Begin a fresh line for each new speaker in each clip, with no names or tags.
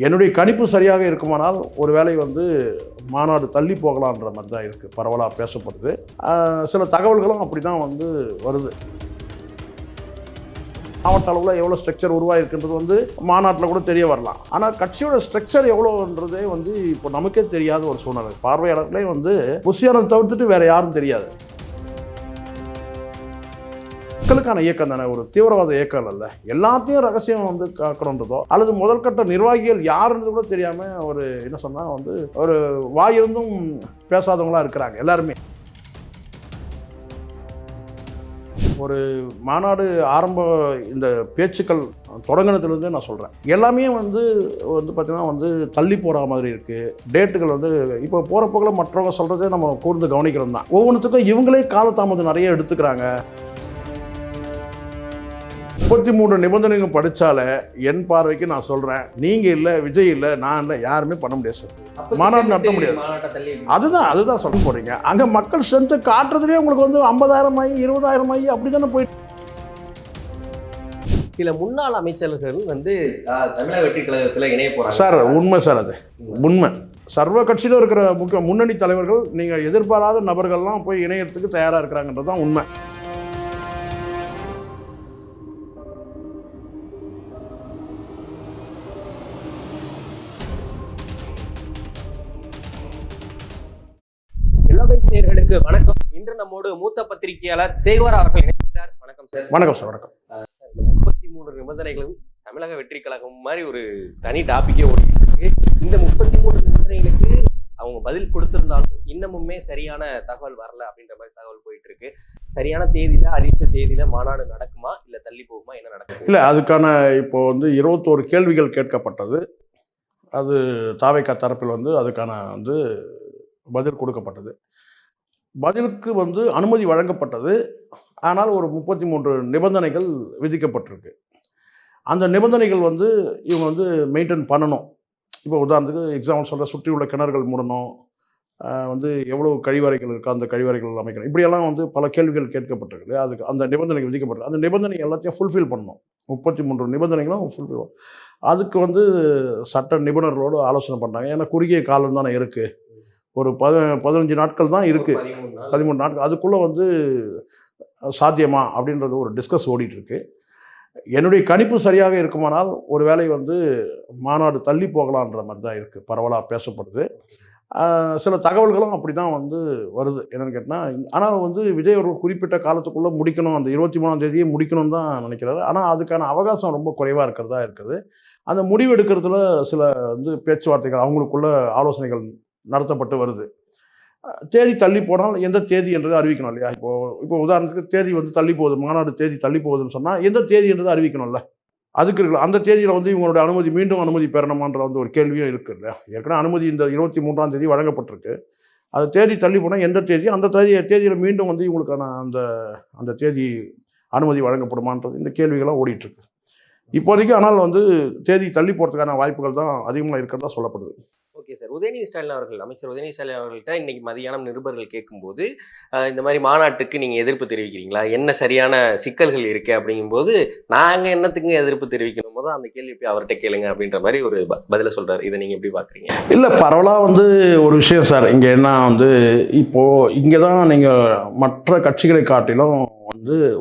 என்னுடைய கணிப்பு சரியாக இருக்குமானால் ஒருவேளை மாநாடு தள்ளி போகலான்ற மாதிரி தான் இருக்குது, பரவலாக பேசப்படுது. சில தகவல்களும் அப்படி தான் வருது. மாவட்ட அளவில் எவ்வளோ ஸ்ட்ரக்சர் உருவாயிருக்குன்றது மாநாட்டில் கூட தெரிய வரலாம். ஆனால் கட்சியோட ஸ்ட்ரக்சர் எவ்வளோன்றதே இப்போ நமக்கே தெரியாத ஒரு சூழ்நிலை. பார்வையாளர்களே புஷியானதை தவிர்த்துட்டு வேறு யாரும் தெரியாது. மக்களுக்கான இயக்கம் தானே, ஒரு தீவிரவாத இயக்கம் அல்ல. எல்லாத்தையும் ரகசியம் காக்கணுன்றதோ அல்லது முதல்கட்ட நிர்வாகிகள் யாருன்றது கூட தெரியாமல் என்ன சொன்னால் ஒரு வாயிருந்தும் பேசாதவங்களா இருக்கிறாங்க எல்லாருமே. ஒரு மாநாடு இந்த பேச்சுக்கள் தொடங்கினதுலேருந்தே நான் சொல்கிறேன், எல்லாமே பார்த்திங்கன்னா தள்ளி போகிற மாதிரி இருக்குது. டேட்டுகள் இப்போ போகிற போக்கில் மற்றவங்க சொல்கிறதே நம்ம கூர்ந்து கவனிக்கிறோம் தான். ஒவ்வொன்றுத்துக்கும் இவங்களே காலதாமதம் நிறைய எடுத்துக்கிறாங்க. 33 நிபந்தனைகள் படித்தாலே என் பார்வைக்கு நான் சொல்கிறேன், நீங்கள் இல்லை, விஜய் இல்லை, நான் இல்லை, யாருமே பண்ண முடியாது சார். மாநாடு நடத்த முடியாது. அதுதான் சொல்ல போகிறீங்க. அங்கே மக்கள் ஸ்ட்ரென்த்து காட்டுறதுலேயே உங்களுக்கு 50,000 ஆகி 20,000 ஆகி அப்படி தானே போயிட்டு.
சில முன்னாள் அமைச்சர்கள் தமிழக வெற்றி கழகத்தில் இணைய போகிறாங்க
சார். உண்மை சார், அது உண்மை. சர்வ கட்சியில் இருக்கிற முன்னணி தலைவர்கள் நீங்கள் எதிர்பாராத நபர்கள்லாம் போய் இணையத்துக்கு தயாராக இருக்கிறாங்கன்றது தான் உண்மை.
நேயர்களுக்கு வணக்கம். இன்று நம்மோடு மூத்த பத்திரிகையாளர் சேகர் அவர்கள் இணைகிறார். வணக்கம் சார்.
வணக்கம் சார். வணக்கம்.
33 நிபந்தனைகளும் தமிழக வெற்றி கழகம் மாதிரி ஒரு தனி டாபிக்கே ஓடிட்டு இருக்கு. இந்த 33 நிபந்தனைகளுக்கு அவங்க பதில் கொடுத்திருந்தாலும் இன்னமுமே சரியான தகவல் வரல அப்படின்ற மாதிரி தகவல் போயிட்டு இருக்கு. சரியான தேதியில, அறிவித்த தேதியில மாநாடு நடக்குமா இல்ல தள்ளி போகுமா, என்ன நடக்கும்?
இல்ல, அதுக்கான இப்போ 21 கேள்விகள் கேட்கப்பட்டது. அது தாவேகா தரப்பில் அதுக்கான பதில் கொடுக்கப்பட்டது. பதிலுக்கு அனுமதி வழங்கப்பட்டது. ஆனால் ஒரு 33 நிபந்தனைகள் விதிக்கப்பட்டிருக்கு. அந்த நிபந்தனைகள் இவங்க மெயின்டைன் பண்ணணும். இப்போ உதாரணத்துக்கு எக்ஸாம்பிள் சொல்கிற, சுற்றி உள்ள கிணறுகள் மூடணும், எவ்வளோ கழிவறைகள் இருக்கோ அந்த கழிவறைகள் அமைக்கணும், இப்படியெல்லாம் பல கேள்விகள் கேட்கப்பட்டிருக்கு. அதுக்கு அந்த நிபந்தனைகள் விதிக்கப்பட்டிருக்கு. அந்த நிபந்தனை எல்லாத்தையும் ஃபுல்ஃபில் பண்ணணும். 33 நிபந்தனைகளும் ஃபுல்ஃபில். அதுக்கு சட்ட நிபுணர்களோடு ஆலோசனை பண்ணுறாங்க. ஏன்னா குறுகிய காலம் தானே இருக்குது. ஒரு 15 நாட்கள் தான் இருக்குது, 13 நாட்கள். அதுக்குள்ளே சாத்தியமா அப்படின்றது ஒரு டிஸ்கஸ் ஓடிட்டுருக்கு. என்னுடைய கணிப்பு சரியாக இருக்குமானால் ஒருவேளை மாநாடு தள்ளி போகலான்ற மாதிரி தான் இருக்குது, பரவலாக பேசப்படுது. சில தகவல்களும் அப்படி தான் வருது. என்னென்னு கேட்டால், ஆனால் விஜய் ஒரு குறிப்பிட்ட காலத்துக்குள்ளே முடிக்கணும், அந்த 23ஆம் தேதியே முடிக்கணும்னு தான் நினைக்கிறாரு. ஆனால் அதுக்கான அவகாசம் ரொம்ப குறைவாக இருக்குது. அந்த முடிவு எடுக்கிறதுல சில பேச்சுவார்த்தைகள், அவங்களுக்குள்ள ஆலோசனைகள் நடத்தப்பட்டு வருது. தேதி தள்ளி போனால் எந்த தேதி என்றதை அறிவிக்கணும் இல்லையா? இப்போ உதாரணத்துக்கு தேதி தள்ளி போகுது, மாநாடு தேதி தள்ளி போகுதுன்னு சொன்னால் எந்த தேதி என்றதை அறிவிக்கணும்ல. அதுக்கு இருக்கலாம். அந்த தேதியில் இவங்களோட அனுமதி, மீண்டும் அனுமதி பெறணுமான்ற ஒரு கேள்வியும் இருக்குது இல்லையா? ஏற்கனவே அனுமதி இந்த 23ஆம் தேதி வழங்கப்பட்டிருக்கு. அது தேதி தள்ளி போனால் எந்த தேதி, அந்த தேதியில் மீண்டும் இவங்களுக்கான அந்த தேதி அனுமதி வழங்கப்படுமான்றது இந்த கேள்விகளாக ஓடிட்டுருக்கு இப்போதைக்கு. ஆனால் தேதி தள்ளி போகிறதுக்கான வாய்ப்புகள் தான் அதிகமாக இருக்கிறதா சொல்லப்படுது.
Okay sir. உதயநிதி ஸ்டாலின் அவர்கள், அமைச்சர் உதயநிதி ஸ்டாலின் அவர்கள்ட்ட இன்னைக்கு மதியானம் நிருபர்கள் கேட்கும்போது, இந்த மாதிரி மாநாட்டுக்கு நீங்கள் எதிர்ப்பு தெரிவிக்கிறீங்களா, என்ன சரியான சிக்கல்கள் இருக்கு அப்படிங்கும்போது, நாங்கள் என்னத்துக்கு எதிர்ப்பு தெரிவிக்கணும் போது அந்த கேள்வி போய் அவர்கிட்ட கேளுங்க அப்படின்ற மாதிரி ஒரு பதில சொல்றாரு. இதை நீங்கள் எப்படி பார்க்குறீங்க?
இல்லை, பரவலாக ஒரு விஷயம் சார். இங்கே என்ன இப்போது இங்கே தான் நீங்கள் மற்ற கட்சிகளை காட்டிலும்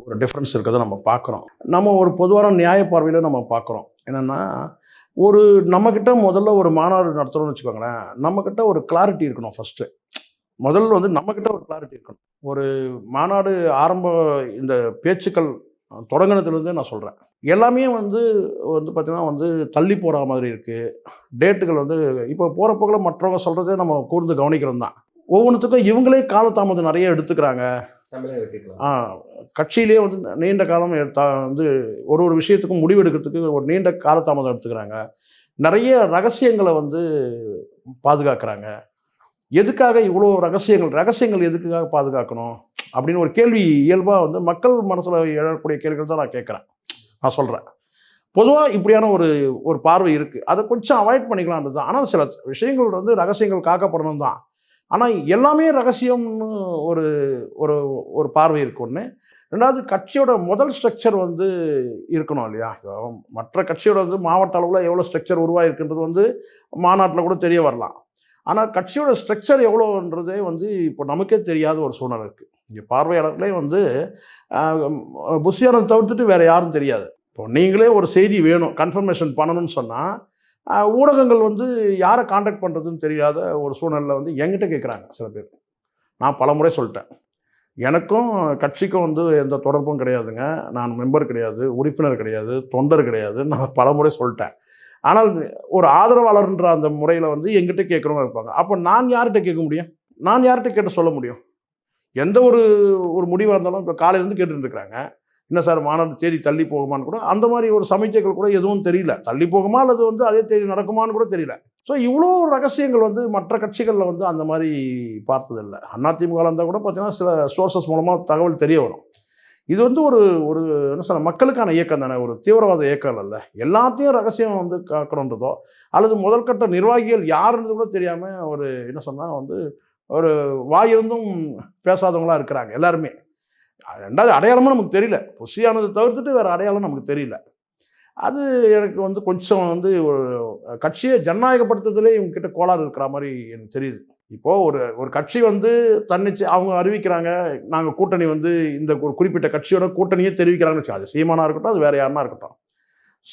ஒரு டிஃப்ரென்ஸ் இருக்கிறத நம்ம பார்க்குறோம். நம்ம ஒரு பொதுவான நியாய பார்வையில் நம்ம பார்க்குறோம். என்னென்னா, நம்மக்கிட்ட முதல்ல ஒரு மாநாடு நடத்துகிறோம்னு வச்சுக்கோங்களேன், நம்மக்கிட்ட ஒரு கிளாரிட்டி இருக்கணும். ஃபஸ்ட்டு முதல்ல நம்மக்கிட்ட ஒரு கிளாரிட்டி இருக்கணும். ஒரு மாநாடு இந்த பேச்சுக்கள் தொடங்கினதுலேருந்தே நான் சொல்கிறேன், எல்லாமே பார்த்திங்கன்னா தள்ளி போகிற மாதிரி இருக்குது. டேட்டுகள் இப்போ போகிற போக்கில் மற்றவங்க சொல்கிறதே நம்ம கூர்ந்து கவனிக்கிறோம் தான். ஒவ்வொன்றுத்துக்கும் இவங்களே காலதாமதம் நிறைய எடுத்துக்கிறாங்க. கட்சியிலே நீண்ட காலம் ஒரு விஷயத்துக்கும் முடிவு எடுக்கிறதுக்கு ஒரு நீண்ட காலதாமதம் எடுத்துக்கிறாங்க. நிறைய ரகசியங்களை பாதுகாக்கிறாங்க. எதுக்காக இவ்வளோ ரகசியங்கள் எதுக்காக பாதுகாக்கணும் அப்படின்னு ஒரு கேள்வி இயல்பாக மக்கள் மனசில் எழக்கூடிய கேள்விகள் தான் நான் கேட்குறேன், நான் சொல்கிறேன். பொதுவாக இப்படியான ஒரு பார்வை இருக்குது. அதை கொஞ்சம் அவாய்ட் பண்ணிக்கலான்றது தான். ஆனால் சில விஷயங்கள் ரகசியங்கள் காக்கப்படணும் தான். ஆனால் எல்லாமே ரகசியம்னு ஒரு ஒரு ஒரு பார்வை இருக்கு ஒன்று. ரெண்டாவது கட்சியோட முதல் ஸ்ட்ரக்சர் வந்து இருக்கணும் இல்லையா? இப்போ மற்ற கட்சியோட வந்து மாவட்ட அளவில் எவ்வளோ ஸ்ட்ரக்சர் உருவாகிருக்குன்றது வந்து மாநாட்டில் கூட தெரிய வரலாம். ஆனால் கட்சியோட ஸ்ட்ரக்சர் எவ்வளோன்றதே வந்து இப்போ நமக்கே தெரியாத ஒரு சூழ்நிலை இருக்குது. இங்கே பார்வையாளர்களே வந்து புஷியானதை தவிர்த்துட்டு வேறு யாரும் தெரியாது. இப்போ நீங்களே ஒரு செய்தி வேணும், கன்ஃபர்மேஷன் பண்ணணும்னு சொன்னால் ஊடகங்கள் வந்து யாரை காண்டாக்ட் பண்ணுறதுன்னு தெரியாத ஒரு சூழ்நிலையில் வந்து என்கிட்ட கேட்குறாங்க சில பேர். நான் பலமுறை சொல்லிட்டேன். எனக்கும் கட்சிக்கும் வந்து எந்த தொடர்பும் கிடையாதுங்க. நான் மெம்பர் கிடையாது, உறுப்பினர் கிடையாது, தொண்டர் கிடையாது. நான் பலமுறை சொல்லிட்டேன். ஆனால் ஒரு ஆதரவாளர்ன்ற அந்த முறையில் வந்து என்கிட்ட கேட்குறவங்க இருப்பாங்க. அப்போ நான் யார்கிட்ட கேட்க முடியும்? நான் யார்கிட்ட கேட்டு சொல்ல முடியும்? எந்த ஒரு ஒரு முடிவாக இருந்தாலும் இப்போ காலையிலேருந்து கேட்டுட்டு இருக்கிறாங்க. என்ன சார் மாநாடு தேதி தள்ளி போகுமான்னு கூட அந்த மாதிரி ஒரு சமிக்கைகள் கூட எதுவும் தெரியல. தள்ளி போகுமா அல்லது வந்து அதே தேதி நடக்குமான்னு கூட தெரியல. ஸோ இவ்வளோ ரகசியங்கள் வந்து மற்ற கட்சிகளில் வந்து அந்த மாதிரி பார்த்ததில்லை. அதிமுக இருந்தால் கூட பார்த்தீங்கன்னா சில சோர்சஸ் மூலமாக தகவல் தெரிய வரும். இது வந்து ஒரு ஒரு என்ன சொல்ல மக்களுக்கான இயக்கம் தானே, ஒரு தீவிரவாத இயக்கம் இல்லைல்ல. எல்லாத்தையும் ரகசியம் வந்து காக்கணுன்றதோ அல்லது முதல்கட்ட நிர்வாகிகள் யாருன்றது கூட தெரியாமல் ஒரு என்ன சொன்னால் வந்து ஒரு வாயிருந்தும் பேசாதவங்களா இருக்கிறாங்க எல்லாருமே. ரெண்டாவது அடையாளமும் நமக்கு தெரியல. புஷியானதை தவிர்த்துட்டு வேறு அடையாளம் நமக்கு தெரியல. அது எனக்கு வந்து கொஞ்சம் வந்து ஒரு கட்சியை ஜனநாயகப்படுத்துறதுலே இவங்ககிட்ட கோளாறு இருக்கிற மாதிரி எனக்கு தெரியுது. இப்போது ஒரு ஒரு கட்சி வந்து தன்னிச்சு அவங்க அறிவிக்கிறாங்க, நாங்கள் கூட்டணி வந்து இந்த ஒரு குறிப்பிட்ட கட்சியோட கூட்டணியே தெரிவிக்கிறாங்கன்னு வச்சுக்கோங்க. அது சீமானா இருக்கட்டும், அது வேறு யாருன்னா இருக்கட்டும்.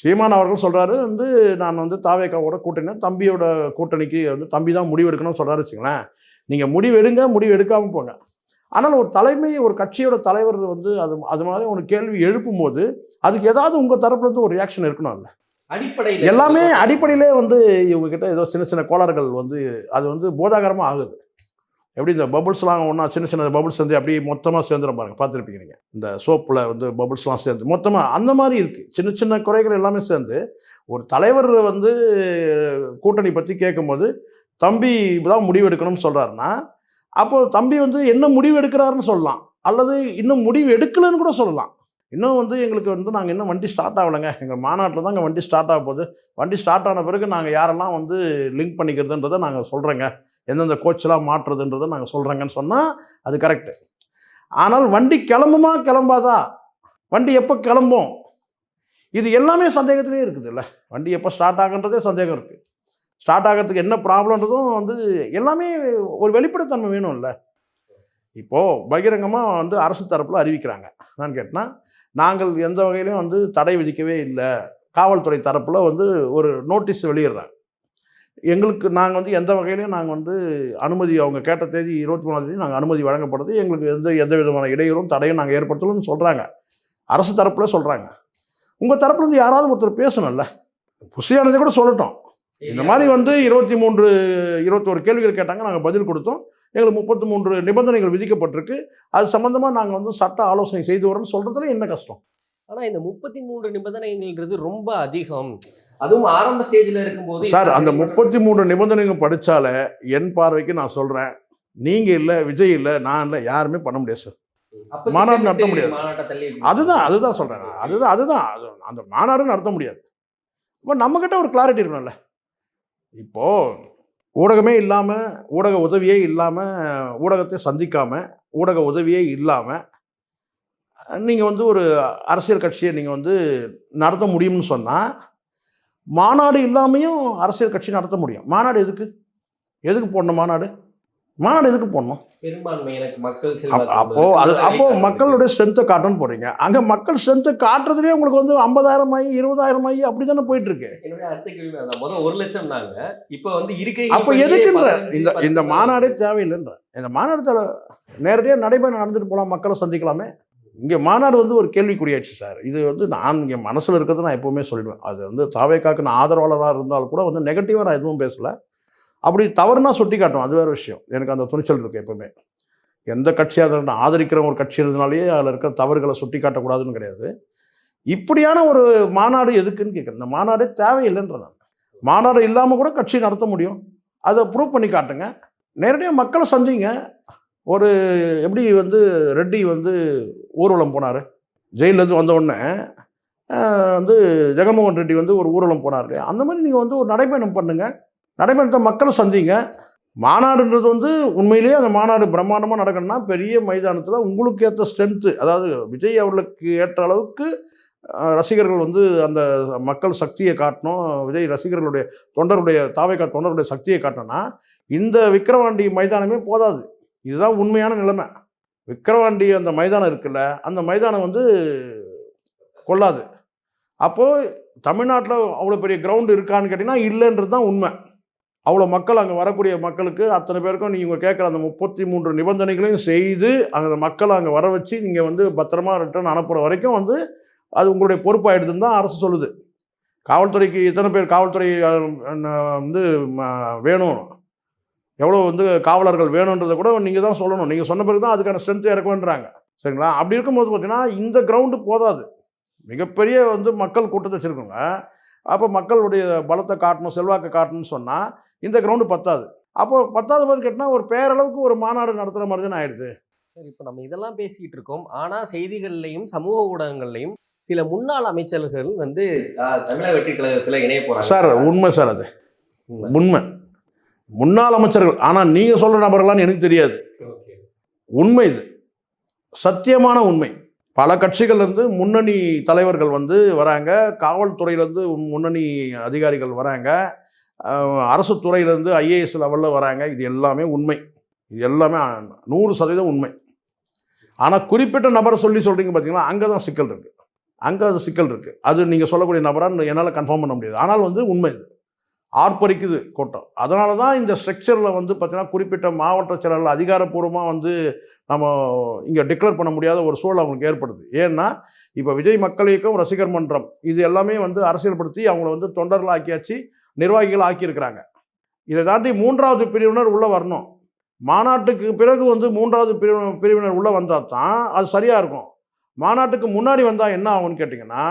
சீமான் அவர்கள் சொல்கிறாரு வந்து நான் வந்து தாவேகாவோட கூட்டணி, தம்பியோட கூட்டணிக்கு வந்து தம்பி தான் முடிவு எடுக்கணும்னு சொல்கிறாரு வச்சுங்களேன். நீங்கள் முடிவு எடுங்க, முடிவு எடுக்காமல் போங்க. ஆனால் ஒரு தலைமை, ஒரு கட்சியோட தலைவர் வந்து அது மாதிரி ஒரு கேள்வி எழுப்பும்போது அதுக்கு ஏதாவது உங்கள் தரப்புலேருந்து ஒரு ரியாக்ஷன் இருக்கணும்ல.
அடிப்படையில்
எல்லாமே அடிப்படையிலே வந்து இவங்ககிட்ட ஏதோ சின்ன சின்ன கோளாறுகள் வந்து அது வந்து போதாகரமாக ஆகுது. எப்படி இந்த பபுள்ஸ்லாம் ஒன்றா சின்ன சின்ன பபுள்ஸ் வந்து அப்படியே மொத்தமாக சேர்ந்துடும் பாருங்க, பார்த்துருப்பீங்க நீங்கள். இந்த சோப்பில் வந்து பபுள்ஸ்லாம் சேர்ந்து மொத்தமாக அந்த மாதிரி இருக்குது. சின்ன சின்ன குறைகள் எல்லாமே சேர்ந்து ஒரு தலைவர் வந்து கூட்டணி பற்றி கேட்கும்போது தம்பி தான் முடிவு எடுக்கணும்னு சொல்கிறாருன்னா, அப்போது தம்பி வந்து என்ன முடிவு எடுக்கிறாருன்னு சொல்லலாம், அல்லது இன்னும் முடிவு எடுக்கலைன்னு கூட சொல்லலாம். இன்னும் வந்து எங்களுக்கு வந்து நாங்கள் இன்னும் வண்டி ஸ்டார்ட் ஆகலைங்க, எங்கள் மாநாட்டில் தான் வண்டி ஸ்டார்ட் ஆக போகுது, வண்டி ஸ்டார்ட் ஆன பிறகு நாங்கள் யாரெல்லாம் வந்து லிங்க் பண்ணிக்கிறதுன்றதை நாங்கள் சொல்கிறேங்க, எந்தெந்த கோச்செலாம் மாற்றுறதுன்றதை நாங்கள் சொல்கிறேங்கன்னு சொன்னால் அது கரெக்டு. ஆனால் வண்டி கிளம்புமா கிளம்பாதா, வண்டி எப்போ கிளம்பும், இது எல்லாமே சந்தேகத்திலே இருக்குது இல்லை. வண்டி எப்போ ஸ்டார்ட் ஆகுன்றதே சந்தேகம் இருக்குது. ஸ்டார்ட் ஆகிறதுக்கு என்ன ப்ராப்ளம்ன்றதும் வந்து எல்லாமே ஒரு வெளிப்படைத்தன்மை வேணும் இல்லை. இப்போது பகிரங்கமாக வந்து அரசு தரப்பில் அறிவிக்கிறாங்க. நான் கேட்டேன்னா, நாங்கள் எந்த வகையிலையும் வந்து தடை விதிக்கவே இல்லை. காவல்துறை தரப்பில் வந்து ஒரு நோட்டீஸ் வெளியிடுறாங்க. எங்களுக்கு நாங்கள் வந்து எந்த வகையிலையும் நாங்கள் வந்து அனுமதி, அவங்க கேட்ட தேதி 23ஆம் தேதி நாங்கள் அனுமதி வழங்கப்படுது, எங்களுக்கு எந்த விதமான இடையூறும் தடையும் நாங்கள் ஏற்படுத்தணும்னு சொல்கிறாங்க. அரசு தரப்பில் சொல்கிறாங்க. உங்கள் தரப்புலேருந்து யாராவது ஒருத்தர் பேசணும்ல. புஷியானதை கூட சொல்லட்டும், இந்த மாதிரி வந்து 21 கேள்விகள் கேட்டாங்க, நாங்கள் பதில் கொடுத்தோம், எங்களுக்கு 33 நிபந்தனைகள் விதிக்கப்பட்டிருக்கு, அது சம்மந்தமாக நாங்கள் வந்து சட்ட ஆலோசனை செய்து வரோம்னு சொல்கிறதுல என்ன கஷ்டம்?
ஆனால் இந்த 33 நிபந்தனைகள்ன்றது ரொம்ப அதிகம். அதுவும் ஆரம்ப ஸ்டேஜில் இருக்கும்போது
சார், அந்த 33 நிபந்தனைகள் படித்தாலே என் பார்வைக்கு நான் சொல்கிறேன், நீங்கள் இல்லை, விஜய் இல்லை, நான் இல்லை, யாருமே பண்ண முடியாது சார். மாநாடு நடத்த முடியாது. அதுதான் சொல்கிறேன். அதுதான் அந்த மாநாடு நடத்த முடியாது. இப்போ நம்மக்கிட்ட ஒரு கிளாரிட்டி இருக்கணும்ல. இப்போது ஊடகமே இல்லாமல், ஊடக உதவியே இல்லாமல், ஊடகத்தை சந்திக்காமல், ஊடக உதவியே இல்லாமல் நீங்கள் வந்து ஒரு அரசியல் கட்சியை நீங்கள் வந்து நடத்த முடியும்னு சொன்னால், மாநாடு இல்லாமையும் அரசியல் கட்சி நடத்த முடியும். மாநாடு எதுக்கு போடணும்? மாநாடு எதுக்கு போடணும்?
பெரும்பான்மை எனக்கு மக்கள்
அப்போது மக்களுடைய ஸ்ட்ரென்த்தை காட்டணும்னு போகிறீங்க. அங்கே மக்கள் ஸ்ட்ரென்த்தை காட்டுறதுலேயே உங்களுக்கு வந்து 50,000 ஆகி 20,000 அப்படி தானே போயிட்டுருக்கு.
என்னுடைய அடுத்த கேள்வி அதான். முதல் 1,00,000 நாங்க இப்போ வந்து இருக்கை.
அப்போ எதுக்குன்ற இந்த மாநாடே தேவையில்லைன்ற. இந்த மாநாடு நேரடியாக நடைபெற நடந்துட்டு போகலாம், மக்களை சந்திக்கலாமே. இங்கே மாநாடு வந்து ஒரு கேள்விக்குறியாச்சு சார். இது வந்து நான் இங்கே மனசில் இருக்கிறது நான் எப்போவுமே சொல்லிடுவேன். அது வந்து தாவேகாக்கு நான் ஆதரவாளராக இருந்தாலும் கூட வந்து நெகட்டிவாக நான் எதுவும் பேசலை. அப்படி தவறுனா சுட்டி காட்டும், அது வேறு விஷயம். எனக்கு அந்த துணிச்சல் இருக்குது எப்போவுமே. எந்த கட்சியாக நான் ஆதரிக்கிற ஒரு கட்சி இருந்தனாலேயே அதில் இருக்கிற தவறுகளை சுட்டி காட்டக்கூடாதுன்னு கிடையாது. இப்படியான ஒரு மாநாடு எதுக்குன்னு கேட்குறேன். இந்த மாநாடே தேவையில்லைன்ற நான். மாநாடு இல்லாமல் கூட கட்சி நடத்த முடியும், அதை ப்ரூவ் பண்ணி காட்டுங்க, நேரடியாக மக்களை சந்திங்க. ஒரு எப்படி வந்து ரெட்டி வந்து ஊர்வலம் போனார், ஜெயிலேருந்து வந்த உடனே வந்து ஜெகன்மோகன் ரெட்டி வந்து ஒரு ஊர்வலம் போனார். அந்த மாதிரி நீங்கள் வந்து ஒரு நடைபயணம் பண்ணுங்கள், நடைபயணத்தை மக்களை சந்திங்க, மாநாடுன்றது வந்து உண்மையிலேயே அந்த மாநாடு பிரம்மாண்டமாக நடக்கணும்னா பெரிய மைதானத்தில் உங்களுக்கு ஏற்ற ஸ்ட்ரென்த்து, அதாவது விஜய் அவர்களுக்கு ஏற்ற அளவுக்கு ரசிகர்கள் வந்து அந்த மக்கள் சக்தியை காட்டணும். விஜய் ரசிகர்களுடைய தொண்டருடைய தாவேகா தொண்டருடைய சக்தியை காட்டணும்னா இந்த விக்கிரவாண்டி மைதானமே போதாது. இதுதான் உண்மையான நிலைமை. விக்கிரவாண்டி அந்த மைதானம் இருக்குல்ல, அந்த மைதானம் வந்து கொள்ளாது. அப்போது தமிழ்நாட்டில் அவ்வளோ பெரிய கிரவுண்டு இருக்கான்னு கேட்டிங்கன்னா இல்லைன்றது தான் உண்மை. அவ்வளோ மக்கள் அங்கே வரக்கூடிய மக்களுக்கு அத்தனை பேருக்கும் நீங்கள் கேட்குற அந்த 33 நிபந்தனைகளையும் செய்து அந்த மக்களை அங்கே வர வச்சு நீங்கள் வந்து பத்திரமா ரிட்டர்ன் அனுப்புகிற வரைக்கும் வந்து அது உங்களுடைய பொறுப்பாயிடுதுன்னு தான் அரசு சொல்லுது. காவல்துறைக்கு எத்தனை பேர் காவல்துறை வந்து வேணும், எவ்வளோ வந்து காவலர்கள் வேணுன்றதை கூட நீங்கள் தான் சொல்லணும். நீங்கள் சொன்ன பிறகு தான் அதுக்கான ஸ்ட்ரென்த் இறக்குவேன்றாங்க. சரிங்களா? அப்படி இருக்கும்போது பார்த்தீங்கன்னா இந்த கிரவுண்டு போதாது. மிகப்பெரிய வந்து மக்கள் கூட்டத்தை வச்சுருக்கோங்க. அப்போ மக்களுடைய பலத்தை காட்டணும், செல்வாக்கை காட்டணும்னு சொன்னால் இந்த கிரவுண்டு பத்தாது. அப்போது பத்தாவது போது கேட்டால் ஒரு பேரளவுக்கு ஒரு மாநாடு நடத்துகிற மாதிரி தானே ஆயிடுது.
சரி, இப்போ நம்ம இதெல்லாம் பேசிக்கிட்டு இருக்கோம். ஆனால் செய்திகள்லையும் சமூக ஊடகங்கள்லையும் சில முன்னாள் அமைச்சர்கள் வந்து தமிழக வெற்றி கழகத்தில் இணைய போகிறாங்க
சார். உண்மை சார், அது உண்மை. முன்னாள் அமைச்சர்கள், ஆனால் நீங்கள் சொல்கிற நபர்கள்லாம் எனக்கு தெரியாது. உண்மை, இது சத்தியமான உண்மை. பல கட்சிகள்லேருந்து முன்னணி தலைவர்கள் வந்து வராங்க, காவல்துறையிலேருந்து முன்னணி அதிகாரிகள் வராங்க, அரசு துறையிலேருந்து ஐஏஎஸ் லெவலில் வராங்க. இது எல்லாமே உண்மை. இது எல்லாமே 100% உண்மை. ஆனால் குறிப்பிட்ட நபரை சொல்கிறீங்க பார்த்தீங்களா, அங்கே தான் சிக்கல் இருக்குது. அங்கே அது சிக்கல் இருக்குது. அது நீங்கள் சொல்லக்கூடிய நபரான்னு என்னால் கன்ஃபார்ம் பண்ண முடியாது. ஆனால் வந்து உண்மை, இது ஆர்ப்பரிக்குது கூட்டம். அதனால தான் இந்த ஸ்ட்ரக்சரில் வந்து பார்த்தீங்கன்னா குறிப்பிட்ட மாவட்ட செயலர்கள் அதிகாரப்பூர்வமாக வந்து நம்ம இங்கே டிக்ளேர் பண்ண முடியாத ஒரு சூழல் அவங்களுக்கு ஏற்படுது. ஏன்னா இப்போ விஜய் மக்கள் இயக்கம், ரசிகர் மன்றம், இது எல்லாமே வந்து அரசியல்படுத்தி அவங்கள வந்து தொண்டர்கள் ஆக்கியாச்சு, நிர்வாகிகள் ஆக்கியிருக்கிறாங்க. இதை தாண்டி 3வது பிரிவினர் உள்ளே வரணும். மாநாட்டுக்கு பிறகு வந்து 3வது பிரிவினர் உள்ளே வந்தால் தான் அது சரியாக இருக்கும். மாநாட்டுக்கு முன்னாடி வந்தால் என்ன ஆகும்னு கேட்டிங்கன்னா,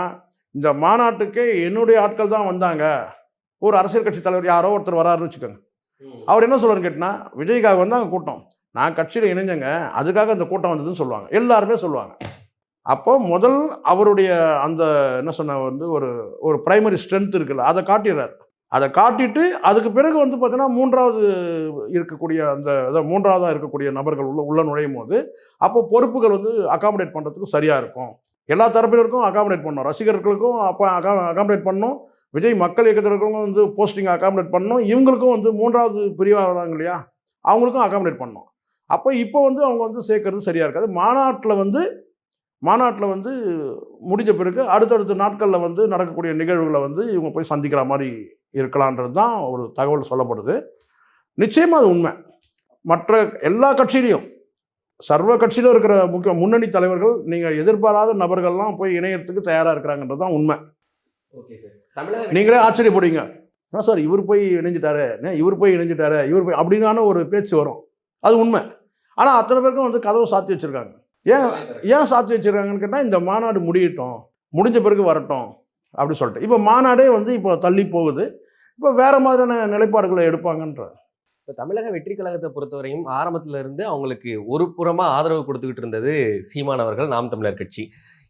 இந்த மாநாட்டுக்கே என்னுடைய ஆட்கள் தான் வந்தாங்க, ஒரு அரசியல் கட்சி தலைவர் யாரோ ஒருத்தர் வராருன்னு வச்சுக்கோங்க, அவர் என்ன சொல்லுவாருன்னு கேட்டிங்கன்னா, விஜய்க்காக வந்தாங்க கூட்டம், நான் கட்சியில் இணைஞ்சங்க, அதுக்காக அந்த கூட்டம் வந்ததுன்னு சொல்லுவாங்க. எல்லாருமே சொல்லுவாங்க. அப்போ முதல் அவருடைய அந்த என்ன சொன்ன வந்து ஒரு பிரைமரி ஸ்ட்ரென்த் இருக்குல்ல, அதை காட்டிடுறாரு. அதை காட்டிட்டு அதுக்கு பிறகு வந்து பார்த்தீங்கன்னா 3வது இருக்கக்கூடிய அந்த 3வதாக இருக்கக்கூடிய நபர்கள் உள்ள நுழையும் போது அப்போ பொறுப்புகள் வந்து அகாமடேட் பண்ணுறதுக்கு சரியாக இருக்கும். எல்லா தரப்பினருக்கும் அகாமடேட் பண்ணணும். ரசிகர்களுக்கும் அப்போ அகாமடேட் பண்ணணும். விஜய் மக்கள் இயக்கத்தில் இருக்கிறவங்க வந்து போஸ்டிங் அகாமடேட் பண்ணணும். இவங்களுக்கும் வந்து 3வது பிரிவாக வராங்க இல்லையா, அவங்களுக்கும் அகாமடேட் பண்ணணும். அப்போ இப்போ வந்து அவங்க வந்து சேர்க்கறது சரியாக இருக்காது. மாநாட்டில் வந்து முடிஞ்ச பிறகு அடுத்தடுத்த நாட்களில் வந்து நடக்கக்கூடிய நிகழ்வுகளை வந்து இவங்க போய் சந்திக்கிற மாதிரி இருக்கலான்றது தான் ஒரு தகவல் சொல்லப்படுது. நிச்சயமாக அது உண்மை. மற்ற எல்லா கட்சியிலையும், சர்வ கட்சியிலும் இருக்கிற முன்னணி தலைவர்கள் நீங்கள் எதிர்பாராத நபர்கள்லாம் போய் இணையத்துக்கு தயாராக இருக்கிறாங்கன்றது தான் உண்மை.
Okay sir.
நீங்களே ஆச்சரியப்படுவீங்க, என்ன சார் இவர் போய் இணைஞ்சிட்டாரு, இவர் போய் அப்படின்னான ஒரு பேச்சு வரும். அது உண்மை. ஆனால் அத்தனை பேருக்கும் வந்து கதவு சாத்தி வச்சுருக்காங்க. ஏன் சாத்தி வச்சுருக்காங்கன்னு கேட்டால், இந்த மாநாடு முடியட்டும், முடிஞ்ச பிறகு வரட்டும் அப்படி சொல்லிட்டு. இப்போ மாநாடே வந்து இப்போ தள்ளி போகுது. இப்போ வேறு மாதிரியான நிலைப்பாடுகளை எடுப்பாங்கன்ற.
இப்போ தமிழக வெற்றி கழகத்தை பொறுத்தவரையும் ஆரம்பத்தில் இருந்து அவங்களுக்கு ஒரு புறமாக ஆதரவு கொடுத்துக்கிட்டு இருந்தது சீமான் அவர்கள், நாம் தமிழர் கட்சி.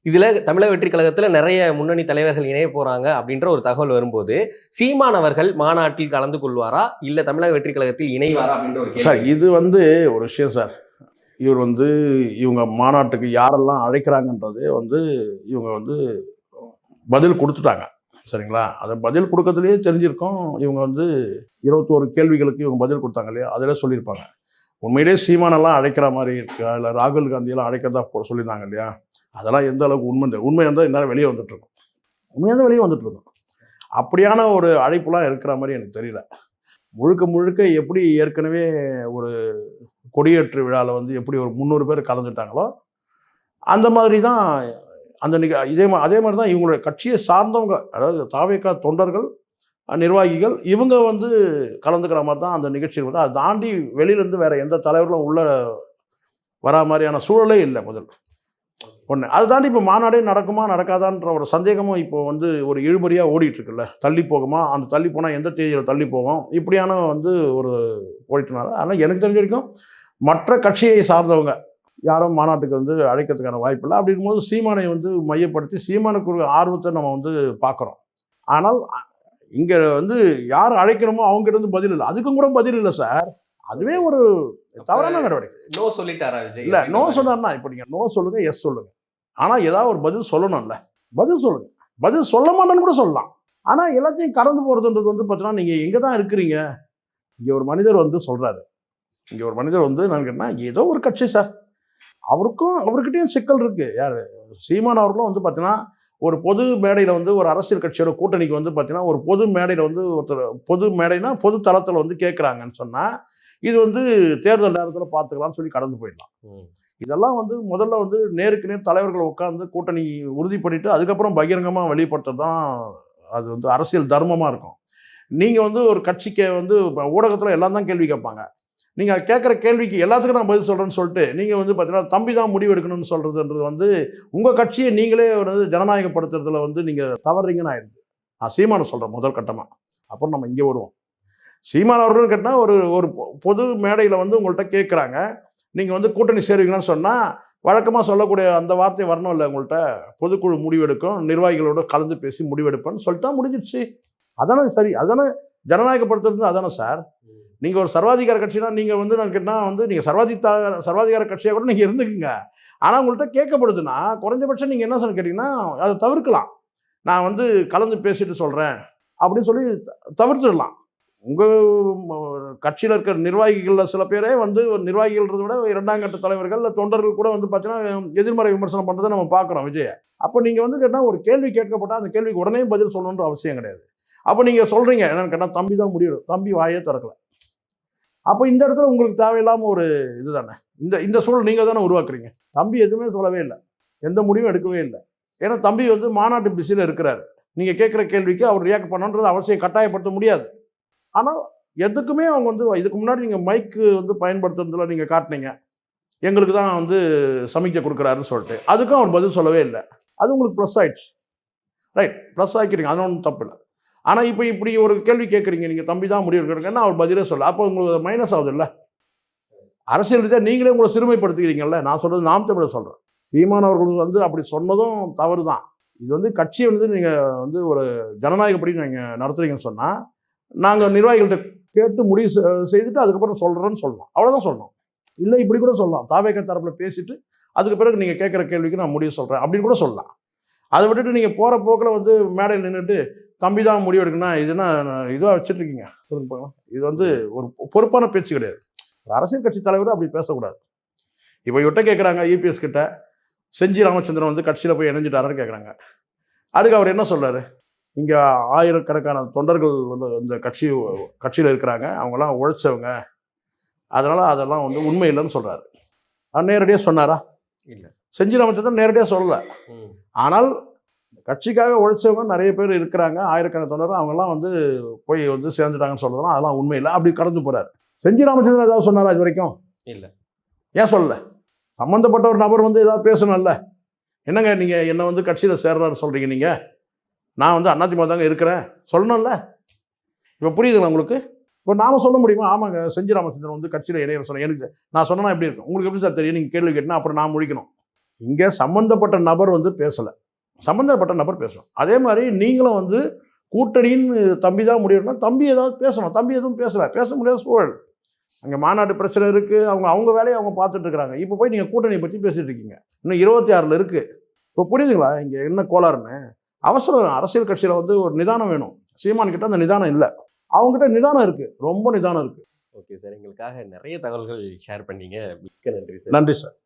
இதில் தமிழக வெற்றி கழகத்தில் நிறைய முன்னணி தலைவர்கள் இணைய போகிறாங்க அப்படின்ற ஒரு தகவல் வரும்போது, சீமான் அவர்கள் மாநாட்டில் கலந்து கொள்வாரா, இல்லை தமிழக வெற்றி கழகத்தில் இணைவாரா அப்படின்ற ஒரு
சார், இது வந்து ஒரு விஷயம் சார். இவர் வந்து இவங்க மாநாட்டுக்கு யாரெல்லாம் அழைக்கிறாங்கன்றதே வந்து இவங்க வந்து பதில் கொடுத்துட்டாங்க. சரிங்களா? அதை பதில் கொடுக்கறதுலேயே தெரிஞ்சிருக்கோம். இவங்க வந்து 21 கேள்விகளுக்கு இவங்க பதில் கொடுத்தாங்க இல்லையா, அதில் சொல்லியிருப்பாங்க. உண்மையிலே சீமானெல்லாம் அழைக்கிற மாதிரி இருக்கா, இல்லை ராகுல் காந்தியெல்லாம் அழைக்கிறதா சொல்லியிருந்தாங்க இல்லையா, அதெல்லாம் எந்த அளவுக்கு உண்மை இருந்தால் இந்நேரம் வெளியே வந்துட்டுருக்கோம். உண்மையாக வெளியே வந்துட்டுருக்கோம். அப்படியான ஒரு அழைப்புலாம் இருக்கிற மாதிரி எனக்கு தெரியல. முழுக்க எப்படி ஏற்கனவே ஒரு கொடியேற்று விழாவில் வந்து எப்படி ஒரு 300 பேர் கலந்துட்டாங்களோ அந்த மாதிரி தான் அந்த அதே மாதிரி தான் இவங்களுடைய கட்சியை சார்ந்தவங்க, அதாவது தாவேகா தொண்டர்கள், நிர்வாகிகள், இவங்க வந்து கலந்துக்கிற மாதிரி தான் அந்த நிகழ்ச்சி வந்து. அதை தாண்டி வெளியிலேருந்து வேறு எந்த தலைவர்களும் உள்ள வரா மாதிரியான சூழலே இல்லை. முதல் ஒன்று. அதை தாண்டி இப்போ மாநாடே நடக்குமா நடக்காதான்ற ஒரு சந்தேகமும் இப்போ வந்து ஒரு இழுபறியாக ஓடிட்டுருக்குல்ல. தள்ளி போகுமா, அந்த தள்ளி போனால் எந்த தேதியில் தள்ளி போகும், இப்படியான வந்து ஒரு ஓடிட்டுனால. ஆனால் எனக்கு தெரிஞ்ச வரைக்கும் மற்ற கட்சியை சார்ந்தவங்க யாரும் மாநாட்டுக்கு வந்து அழைக்கிறதுக்கான வாய்ப்பு இல்லை. அப்படி இருக்கும்போது சீமானை வந்து மையப்படுத்தி சீமானுக்கு ஒரு ஆர்வத்தை நம்ம வந்து பார்க்குறோம். ஆனால் இங்கே வந்து யார் அழைக்கணுமோ அவங்ககிட்ட வந்து பதில் இல்லை. அதுக்கும் கூட பதில் இல்லை சார். அதுவே ஒரு தவறான நடவடிக்கை.
நோ சொல்லிட்டாரா விஜய்?
இல்லை, நோ சொன்னார்னா இப்போ நீங்கள் நோ சொல்லுங்கள், எஸ் சொல்லுங்கள். ஆனால் ஏதாவது ஒரு பதில் சொல்லணும்ல, பதில் சொல்லுங்கள். பதில் சொல்ல மாட்டேன்னு கூட சொல்லலாம். ஆனால் எல்லாத்தையும் கடந்து போகிறதுன்றது வந்து பார்த்தீங்கன்னா, நீங்கள் எங்கே தான் இருக்கிறீங்க? இங்கே ஒரு மனிதர் வந்து சொல்கிறாரு, இங்கே ஒரு மனிதர் வந்து நான் கேட்டேன்னா ஏதோ ஒரு கட்சி சார், அவர்கிட்டயும் சிக்கல் இருக்குது. யார் சீமான் அவர்களும் வந்து பார்த்தீங்கன்னா ஒரு பொது மேடையில் வந்து ஒரு அரசியல் கட்சியோட கூட்டணிக்கு வந்து பார்த்தீங்கன்னா ஒரு பொது மேடையில் வந்து ஒருத்தர் பொது மேடைனா பொது தளத்தில் வந்து கேட்குறாங்கன்னு சொன்னால் இது வந்து தேர்தல் நேரத்தில் பார்த்துக்கலாம்னு சொல்லி கடந்து போயிடலாம். இதெல்லாம் வந்து முதல்ல வந்து நேருக்கு நேர் தலைவர்கள் உட்காந்து கூட்டணி உறுதி பண்ணிட்டு அதுக்கப்புறம் பகிரங்கமாக வெளிப்படுத்துறது தான் அது வந்து அரசியல் தர்மமாக இருக்கும். நீங்கள் வந்து ஒரு கட்சிக்கு வந்து ஊடகத்தில் எல்லாம் தான் கேள்வி கேட்பாங்க. நீங்கள் கேட்குற கேள்விக்கு எல்லாத்துக்கும் நான் பதில் சொல்கிறேன்னு சொல்லிட்டு நீங்கள் வந்து பார்த்தீங்கன்னா தம்பி தான் முடிவு எடுக்கணும்னு சொல்கிறதுன்றது வந்து உங்கள் கட்சியை நீங்களே வந்து ஜனநாயகப்படுத்துறதுல வந்து நீங்கள் தவறுறீங்கன்னு ஆயிடுது. நான் சீமானை சொல்கிறேன் முதல் கட்டமாக. அப்புறம் நம்ம இங்கே வருவோம். சீமான் அவர்கள் கேட்டால் ஒரு பொது மேடையில் வந்து உங்கள்கிட்ட கேட்குறாங்க, நீங்கள் வந்து கூட்டணி சேருவீங்கன்னு சொன்னால் வழக்கமாக சொல்லக்கூடிய அந்த வார்த்தை வரணும் இல்லை, உங்கள்கிட்ட பொதுக்குழு முடிவெடுக்கும், நிர்வாகிகளோட கலந்து பேசி முடிவெடுப்பேன்னு சொல்லிட்டா முடிஞ்சிடுச்சு. அதானே சரி, அதானே ஜனநாயகப்படுத்துறது, அதானே சார். நீங்கள் ஒரு சர்வாதிகார கட்சினா நீங்கள் வந்து நான் கேட்டால் வந்து நீங்கள் சர்வாதிகார கட்சியாக கூட நீங்கள் இருந்துக்குங்க. ஆனால் உங்கள்கிட்ட கேட்கப்படுதுன்னா குறைஞ்சபட்சம் நீங்கள் என்ன சொல்லி கேட்டிங்கன்னா அதை தவிர்க்கலாம். நான் வந்து கலந்து பேசிட்டு சொல்கிறேன் அப்படின்னு சொல்லி தவிர்த்துடலாம். உங்கள் கட்சியில் இருக்கிற நிர்வாகிகளில் சில பேரே வந்து நிர்வாகிகள்ன்றதை விட இரண்டாம் கட்ட தலைவர்கள் இல்லை தொண்டர்கள் கூட வந்து பார்த்தீங்கன்னா எதிர்மறை விமர்சனம் பண்ணுறதை நம்ம பார்க்குறோம் விஜயை. அப்போ நீங்கள் வந்து கேட்டால் ஒரு கேள்வி கேட்கப்பட்டால் அந்த கேள்விக்கு உடனே பதில் சொல்லணுன்ற அவசியம் கிடையாது. அப்போ நீங்கள் சொல்கிறீங்க என்னென்னு கேட்டால் தம்பி தான் முடிவு, தம்பி வாயே திறக்கலை. அப்போ இந்த இடத்துல உங்களுக்கு தேவையில்லாமல் ஒரு இது தானே, இந்த சூழல் நீங்கள் தானே உருவாக்குறீங்க. தம்பி எதுவுமே சொல்லவே இல்லை, எந்த முடிவும் எடுக்கவே இல்லை. ஏன்னா தம்பி வந்து மாநாட்டு பிஸியில் இருக்கிறாரு. நீங்கள் கேட்குற கேள்விக்கு அவர் ரியாக்ட் பண்ணணுன்றது அவசியம் கட்டாயப்படுத்த முடியாது. ஆனால் எதுக்குமே அவங்க வந்து இதுக்கு முன்னாடி நீங்கள் மைக்கு வந்து பயன்படுத்துறதுல நீங்கள் காட்டினீங்க, எங்களுக்கு தான் வந்து சமிக்கை கொடுக்குறாருன்னு சொல்லிட்டு அதுக்கும் அவர் பதில் சொல்லவே இல்லை. அது உங்களுக்கு ப்ளஸ் ஆயிடுச்சு, ரைட், ப்ளஸ் ஆக்கிட்டீங்க, அது ஒன்றும் தப்பு இல்லை. ஆனால் இப்போ இப்படி ஒரு கேள்வி கேட்குறீங்க, நீங்கள் தம்பி தான் முடிவு எடுக்கிறீங்கன்னா அவர் பதிலே சொல்ல, அப்போ உங்களுக்கு மைனஸ் ஆகுது இல்லை? அரசியல் ரீதியாக நீங்களே உங்களை சிறுமைப்படுத்திக்கிறீங்கல்ல. நான் சொல்கிறது நாம் தமிழர் சொல்கிறேன். சீமான் அவர்கள் வந்து அப்படி சொன்னதும் தவறு தான். இது வந்து கட்சியை வந்து நீங்கள் வந்து ஒரு ஜனநாயகப்படி நீங்கள் நடத்துறீங்கன்னு சொன்னால் நாங்கள் நிர்வாகிகள்கிட்ட கேட்டு முடிவு செய்துட்டு அதுக்கப்புறம் சொல்கிறேன்னு சொல்லணும், அவ்வளோதான் சொல்லணும். இல்லை இப்படி கூட சொல்லலாம், தாவேக தரப்பில் பேசிட்டு அதுக்கு பிறகு நீங்கள் கேட்குற கேள்விக்கு நான் முடிவு சொல்கிறேன் அப்படின்னு கூட சொல்லலாம். அதை விட்டுட்டு நீங்கள் போகிற போக்கில் வந்து மேடையில் நின்றுட்டு தம்பி தான் முடிவு எடுக்கணும்னா இதுனா இதுவாக வச்சுட்ருக்கீங்க சொல்லுங்க பார்க்கலாம். இது வந்து ஒரு பொறுப்பான பேச்சு கிடையாது. அரசியல் கட்சி தலைவர் அப்படி பேசக்கூடாது. இப்போ இவர்கிட்ட கேட்குறாங்க இபிஎஸ் கிட்ட, செஞ்சி ராமச்சந்திரன் வந்து கட்சியில் போய் இணைஞ்சிட்டாருன்னு கேட்குறாங்க. அதுக்கு அவர் என்ன சொல்கிறாரு, இங்கே ஆயிரக்கணக்கான தொண்டர்கள் வந்து இந்த கட்சியில் இருக்கிறாங்க, அவங்களாம் உழைச்சவங்க, அதனால் அதெல்லாம் வந்து உண்மை இல்லைன்னு சொல்கிறாரு. நேரடியாக சொன்னாரா? இல்லை, செஞ்சி ராமச்சந்திரன் நேரடியாக சொல்லலை. ஆனால் கட்சிக்காக உழைச்சவங்க நிறைய பேர் இருக்கிறாங்க, ஆயிரக்கணக்கான தொண்டர்கள், அவங்கெல்லாம் வந்து போய் வந்து சேர்ந்துட்டாங்கன்னு சொல்கிறதுலாம் அதெல்லாம் உண்மை இல்லை, அப்படி கடந்து போகிறார். செஞ்சி ராமச்சந்திரன் ஏதாவது சொன்னாரா இது வரைக்கும்? இல்லை. ஏன் சொல்லலை? சம்மந்தப்பட்ட ஒரு நபர் வந்து ஏதாவது பேசணும்ல. என்னங்க நீங்கள் என்னை வந்து கட்சியில் சேர்றாரு சொல்கிறீங்க, நீங்கள் நான் வந்து அதிமுக தாங்க இருக்கிறேன் சொல்லணும்ல. இப்போ புரியுதுங்களா உங்களுக்கு? இப்போ நாம் சொல்ல முடியுமா, ஆமாங்க செஞ்சி ராமச்சந்திரன் வந்து கட்சியில் இணைய சொன்னேன், எனக்கு நான் சொன்னா எப்படி இருக்கும் உங்களுக்கு எப்படி சார் தெரியும்? நீங்கள் கேள்வி கேட்டினா அப்புறம் நான் முடிக்கணும். இங்கே சம்மந்தப்பட்ட நபர் வந்து பேசலை, சம்மந்தப்பட்ட நபர் பேசணும். அதே மாதிரி நீங்களும் வந்து கூட்டணின்னு தம்பி தான் முடியணும்னா தம்பி ஏதாவது பேசணும். தம்பி எதுவும் பேசலை, பேச முடியாத சூழல். அங்கே மாநாட்டு பிரச்சனை இருக்குது, அவங்க வேலையை அவங்க பார்த்துட்டு இருக்கிறாங்க. இப்போ போய் நீங்கள் கூட்டணியை பற்றி பேசிகிட்டு இருக்கீங்க. இன்னும் 26 இருக்குது. இப்போ புரியுதுங்களா இங்கே என்ன கோளாறுன்னு? அவசரம், அரசியல் கட்சியில் வந்து ஒரு நிதானம் வேணும். சீமான் கிட்ட அந்த நிதானம் இல்லை, அவங்ககிட்ட நிதானம் இருக்குது, ரொம்ப நிதானம் இருக்குது.
ஓகே சார், எங்களுக்காக நிறைய தகவல்கள் ஷேர் பண்ணீங்க, மிக்க நன்றி சார்.
நன்றி சார்.